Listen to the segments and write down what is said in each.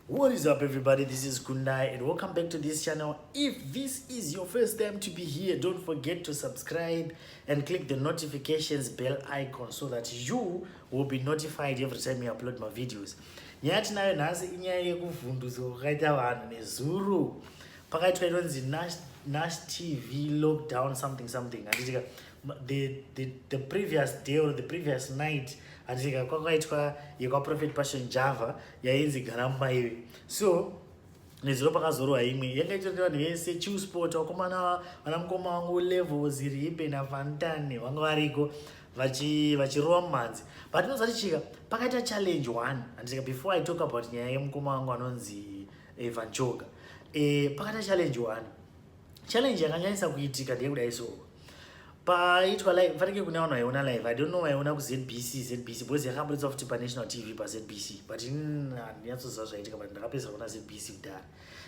What is up, everybody? This is Kundai and welcome back to this channel. If this is your first time to be here, don't forget to subscribe and click the notifications bell icon so that you will be notified every time we upload my videos. Nyaya tinayo nhasi inyaya yekuvhundutsa kwakaita vanhu nezuro pakaitwa inonzi Nash TV lockdown something handitika the previous day or the previous night handitika kwakaitwa yekwaProphet Passion Java yainzi garamba iwe. So nezuro pakazorwa imwe yakaitwa nevanhu vese chiusport vakomana vanamukoma wangu levels ribe navantane vanga variko vachirova mumhanzi. But inozva tichika pakaita challenge 1 handitika before I talk about nyaya yemukoma wangu anonzi Vanhu Choga. Pakaita challenge 1. Challenge yakanyanyisa kuitika ndeyekudai so paitwa live fanike kune vanhu vaiona live. I don't know vaiona kuZBC because yakaburitsa futi paNational TV paZBC, but handinyatsozva zvaitika but ndakapedza kuona ZBC kudhara.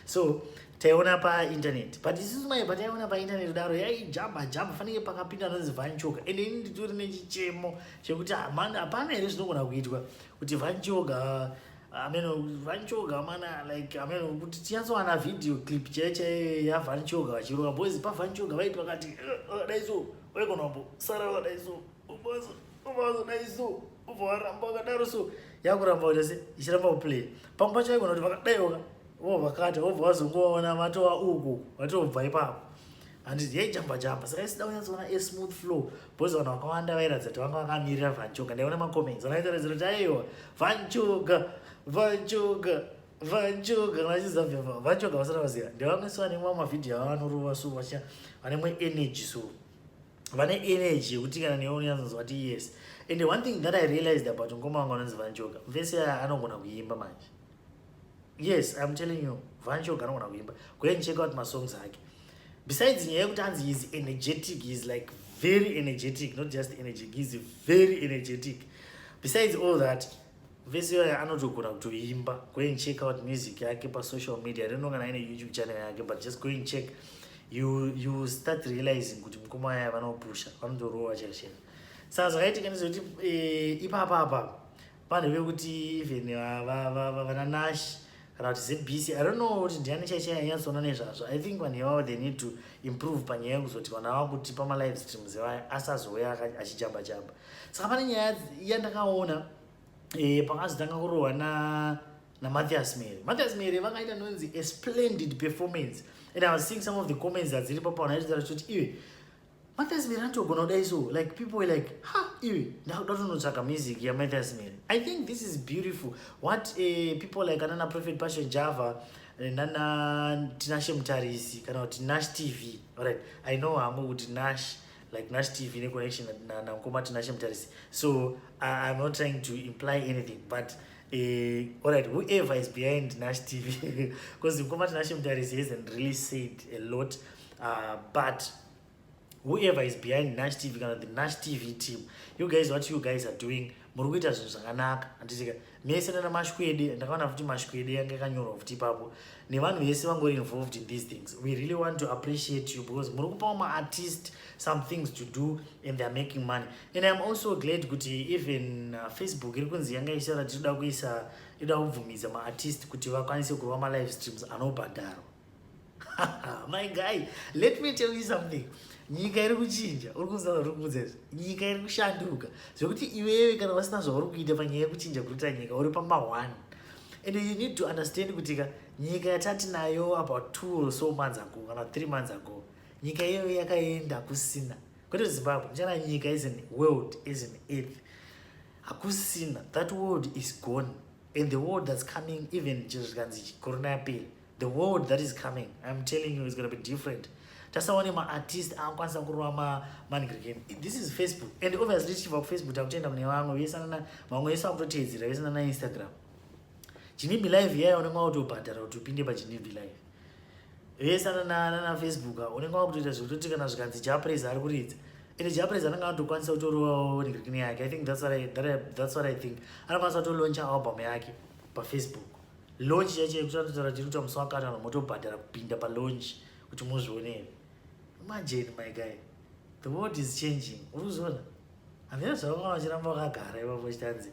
So taiona painternet, but isusu mai pataiona painternet kudaro yaijamba fanike pakapinda anonzi Vanhu Choga ende ini nditori nechichemo chekuti hapana here zvinogona kuitwa kuti Vanhu Choga Vanhu Choga mana like kuti tinyatsowana video clip chaiche yaVanhu Choga vachirova bozi paVanhu Choga vaiti vakati dai so waigona kumbosara dai so ubazo dai so ubva waramba wakadaro so yakuramba kuti ichiramba kuplay pamwe pacho vaigona kuti vakadaiwoka vakati wobva wazongovaona vatova uku vatobva ipapo handiti yaijamba saka isida kunyatsoona asmooth flow because vanhu vakawanda vairatidza kuti vanga vakamirira Vanhu Choga. Ndaiona macomments vanaitaratidza kuti aiwa Vanhu Choga kana vachizambia Vanhu Choga vasara vaziva ndevamweso vane mamwe mavhidhiyo avanorova so vanemwe energy so vane energy yekuti kana newe unyanzonzwa kuti yes. And one thing that I realized about ngoma wangu anonzi Vanhu Choga, mvese anogona kuimba manje. Yes, I'm telling you, Vanhu Choga anogona kuimba. Go and check out my songs ake. Besides nyaya yekuti hanzi he is energetic, he is like very energetic, not just energetic, he is very energetic. Besides all that, vese yoyo anotogona kutoimba. Go and check out music yake pasocial media. I don't know kana ine YouTube channel yake, but just go and check. You start realizing kuti mukoma yaya vanopusha vanotorova chachena. Saka zvakaitika ndezvekuti ipapa vanhu vekuti even vana Nash kana kuti ZBC, I don't know kuti ndiani chaiche yanyatsoona nezvazvo. I think vanhu ivavo they need to improve panyaya yekuzoti vanhu ava kuti pamalive streams evaya asazouya achijamba. Saka pane nyaya yandakaona pakazotanga kurohwa naMatthias Mary vakaita nonzi a splendid performance, and I was seeing some of the comments that dziripo panaitira kuti iwe Matthias Mary anotogona kudai so, like people were like iwe ndakuda kutonotsvaka music yaMatthias Mary. I think this is beautiful what people like anana Prophet Passion Java nana Tinashe Mutarisi kana kuti Nash TV, alright, I know hangu kuti Nash like Nash TV ne connection na mukoma Tinashe Mutarisi, so I'm not trying to imply anything, but alright, whoever is behind Nash TV because mukoma Tinashe Mutarisi hasn't really said a lot, but whoever is behind Nash TV kana the Nash TV team, you guys, what you guys are doing, muri kuita zvinhu zvakanaka. Handitika mese nana Mashkwede, ndakaona futi Mashkwede yanga yakanyorwa futi ipapo nevanhu vese vangori involved in these things. We really want to appreciate you because muri kupawo ma-artist some things to do and they are making money. And I'm also glad kuti even Facebook iri kunzi yanga ishara ida kubvumidza ma-artist kuti vakwanise kurova ma-live streams anobhadharwa. My guy, let me tell you something. Nyika iri kuchinja, uri kunzwa uri kubudza izvi. Nyika iri kushanduka zvekuti iwewe kana vasina zvauri kuita panyaya yekuchinja kuita nyika uri pamba1. And you need to understand kuti nyika yatati nayo about 2 or so months ago kana 3 months ago, nyika iyoyo yakaenda kusina. Kwete Zimbabwe ndichana nyika is an world, is an earth. Hakusina. That world is gone. And the world that's coming, even chizvikanzi corona yapera, the world that is coming, I'm telling you, is going to be different. Tasaone ma-artist akwanisa kurova manigirikeni. This is Facebook, and obviously tichibva kuFacebook takutoenda kune vamwe vese vakutotedzera vese nana Instagram. Chinimbi live yayo unenge wakutobhadhara kuti upinde pachinimbi live. Vese nana Facebook unenge wakutoita zvekutoti kana zvikanzi Japreza ari kuridza, ende Japreza anenge atokwanisa kutorovawo nigirikeni yake. I think that's what I think. Anokwanisa kutolauncha album yake paFacebook. Launch yacho yekutotaura kuti iri musi wakati vanhu motobhadhara kupinda palaunch kuti muzvionere. Imagine, my guy, the world is changing. Uruzona hamene zvavanga vachiramba vakagara ipapo chitanzi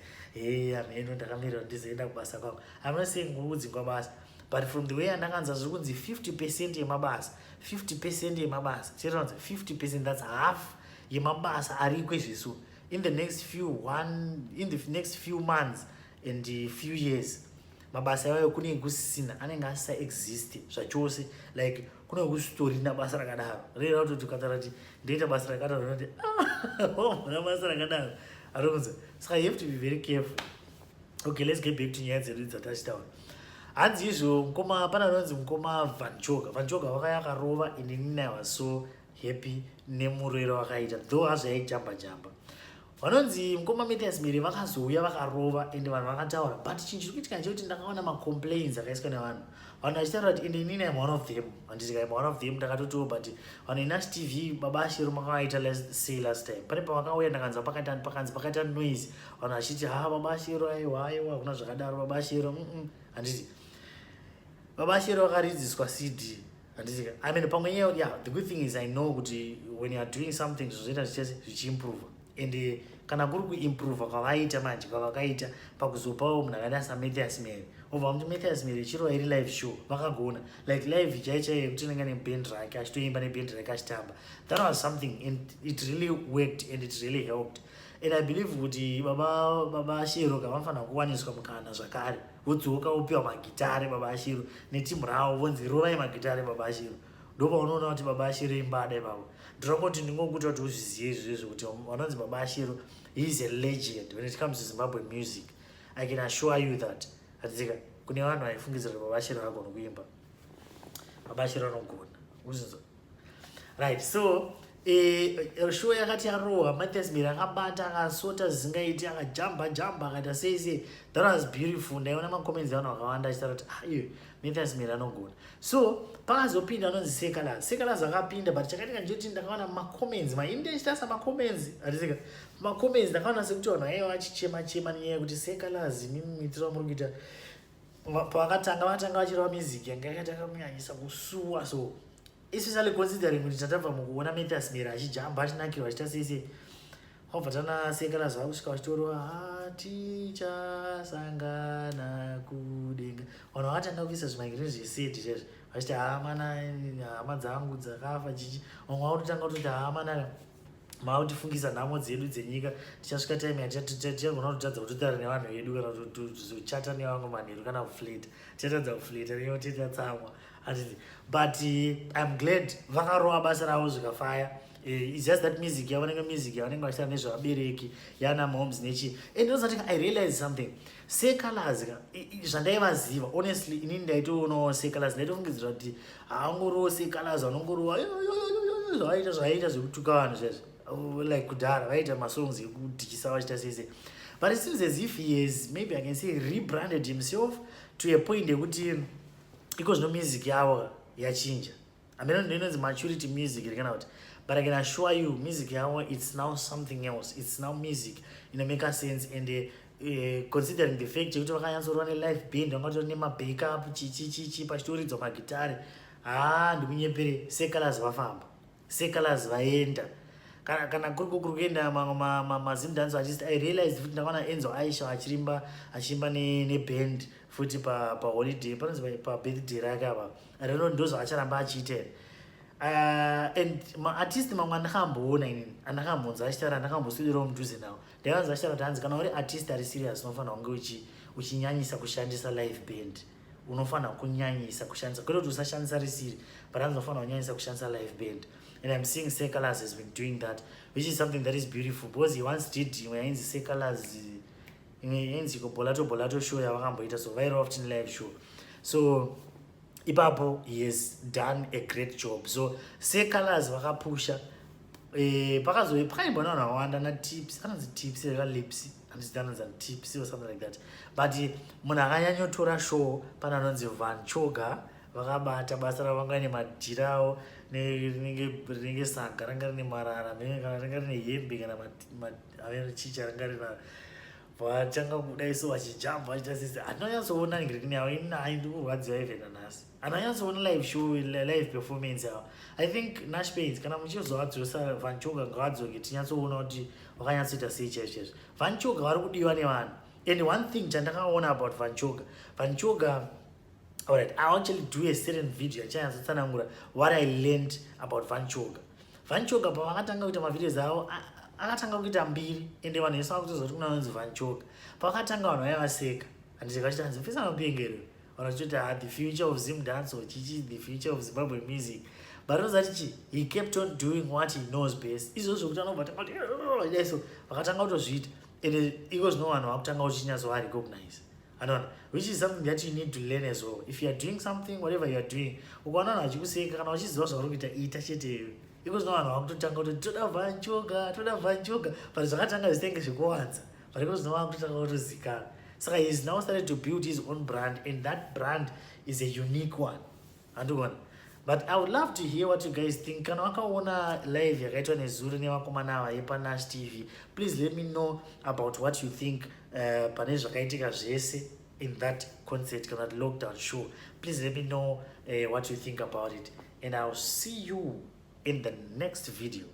hameno ndakamirira ndizoenda kubasa kwangu. I'm not saying kuudzingwa basa, but from the way andakanza zviri kunzi 50% yemabasa, 50% yemabasa, chinozi 50%, that's half yemabasa ariko izvisu in the next few months and few years. Mabasa yayo kunenge kusisina, anenge asisa exist zvachose, like kunenge kusitorina basa rakadaro. Rera kuti ukataura kuti ndoita basa rakadaro unoti muna basa rakadaro arikunzi. Saka you have to be very careful. Okay, let's get back to nyaya dzedu dzatachitaura. Hanzi izvo mukoma, pana anonzi mukoma Vanchoga. Vanchoga wakaya akarova, and I was so happy nemurwere wakaita, though hazvaijamba jamba. Vanonzi mukoma Matthias Miri vakazouya vakarova, and vanhu vakataura, but chinhu chiri kuitika ndechekuti ndakaona macomplaints akaiswa nevanhu. Vanhu vachitaura kuti inini I'm one of them. Handiti I'm one of them ndakatotiwo, but vanhu iNash TV baba Ashiro makavaita last time. Pane pavakauya ndakanzwa pakaita noise. Vanhu vachiti baba Ashiro aiwa hakuna zvakadaro baba Ashiro. Handiti baba Ashiro vakaridziswa CD. Handiti I mean pamwe yeah, the good thing is I know kuti when you are doing something zvozoita zvichiimprove, and kana kuri kuimprove kwavaita manje kwavakaita pakuzopawo munhu akaita saMatthias Miri. Obva kuti Matthias Miri chiro iri live show vakagona, like live chaichaiyo yekuti inenge neband rake achitoimba neband rake achitamba. That was something, and it really worked and it really helped. And I believe kuti baba Ashiro kavafanira kuwaniswa mukana zvakare, vodzoka vopiwa magitare baba Ashiro netimu ravo, vonzi rovai magitare baba Ashiro. Ndopaunoona kuti baba Ashiro imbada ipapo. Ndinongoti ndingokuti kuti uzvizive izvozvo kuti vanonzi baba Ashiro, he is a legend when it comes to Zimbabwe music. I can assure you that. Handitsika kune vanhu vaifungidzira kuti baba Ashiro agona kuimba, baba Ashiro anogona uzvinzwa. Right, so show yakati yarohwa, Matthias Miri akabata akasota zvisingaiti, akajamba akaita sei. That was beautiful. Ndaiona macomments evanhu vakawanda achitaura kuti Matthias Miri anogona. So pakazopinda anonzi Sekalas akapinda, but chakaitika ndechekuti ndakaona macomments mainde achitasa macomments. Handitsika macomments ndakaona sekuti vanhu aiva achichema nenyaya yekuti Sekalas mitiro muri kuita pavakatanga vachirova music yanga yakati akamunyanyisa kusuwa. So especially considering kuti tatabva mukuona Matthias Miri achijamba achinakirwa achita sei, wabva tana Sekalas vakusvika vachitorova tichasangana kudenga. Vanhu vakatanga kuisa zvimangiriro zveseti chaizvo vachiti mana hama dzangu dzakafa chichi. Vamwe vakutotanga kutoti mana makutifungisa nhamo dzedu dzenyika, tichasvika time yatichagona kutotadza kutotaura nevanhu vedu kana kuzochata nevamwe manheru kana kufleta, tichatadza kufleta neo titatsamwa. But I'm glad vakarova basa ravo zvikafaya. It's just that music yavanenge vachita nezvevabereki yana moms nechi. And also I realized something. Sekalas zvandaivaziva, honestly inini ndaitoonawo Sekalas ndaitofungidzira kuti haangorowo Sekalas vanongorova zvavaita zvekutuka vanhu zvaizvo, like kudhara vaita masongs ekudyisa vachita sei. But it seems as if he has, maybe I can say, rebranded himself to a point yekuti because no music yavo yachinja. I mean, it's maturity music, but I can assure you, music yavo, it's now something else. It's now music in a maker sense, and considering the fact that you can live band, you can backup, chichi, pastorizo, magitare, ndikunyepere Sekalas vafamba, Sekalas vaenda. Kana kurikuenda mazimdance artist, I realized kuti ndakaona Enzo Aisha achimba neband futi paholiday panonzi pabirthday rake apa. I don't know ndozvo acharamba achiita. And maartist mamwe andakamboona inini, andakambonza achitaura, andakamboswederawo mudhuze nawo, ndaivanza achitaura kuti hanzi kana uri artist ari serious unofanira kunge uchinyanyisa kushandisa live band. Unofanira kunyanyisa kushandisa, kwete kuti usashandisa risiri, but hanzi unofanira kunyanyisa kushandisa live band. And I'm seeing Sekalas has been doing that, which is something that is beautiful, because he once did Sekalas bolato show yavakamboita, so very often live show. So ipapo he has done a great job. So Sekalas vakapusha pakaimba navanhu vakawanda natips, anonzi tips lips, and tips or something like that. But munhu akanyanyotora show pana anonzi Vanchoga vakabata basa ravanga nemadhirawo rinenge saga ranga rine marara, ranga rine hembe kana chicha ranga rina vatanga kudaiso vachijamba vachitasisi anonyatsoona ngirini yavo inayi ndi kurwadziwa even nanhasi anonyatsoona live show live performance yavo. I think Nash Pains kana muchizovadzosa Van Choga ngavadzoke tinyatsoona kuti vakanyatsoita sei chaizvo. Van Choga vari kudiwa nevanhu. And one thing chandakaona about Van Choga, alright, I actually do a certain video yachayatsotsanangura what I learned about Van Choga pavakatanga kuita mavideos avo akatanga kuita mbiri ende vanhu vese vakutozoti kunanzi Van Choga. Pakatanga vanhu vaivaseka handiti vachitanzi pesa mapengerero vanhu vachitoti the future of Zim dance or chichi the future of Zimbabwe music, but ozati he kept on doing what he knows best. Izvozvo kuti anobva tangati so vakatanga kutozviita and because no vanhu vakutanga kuchinyatsoa recognize, which is something that you need to learn as well. If you are doing something, whatever you are doing, ukaona vanhu vachikuseka kana vachiziva zvavari kuita ita cheteyo, because no vanhu vakutotanga kuti toda Van Choga, but zvakatanga zvisenge zvikuwanza, but because no vakutotanga kutozikanwa. So he's now started to build his own brand, and that brand is a unique one. But I would love to hear what you guys think. Kana wakaona live yakaitwa nezuro nevakomana ava yepaNash TV, please let me know about what you think pane zvakaitika zvese in that concert kana lockdown show. Please let me know what you think about it, and I'll see you in the next video.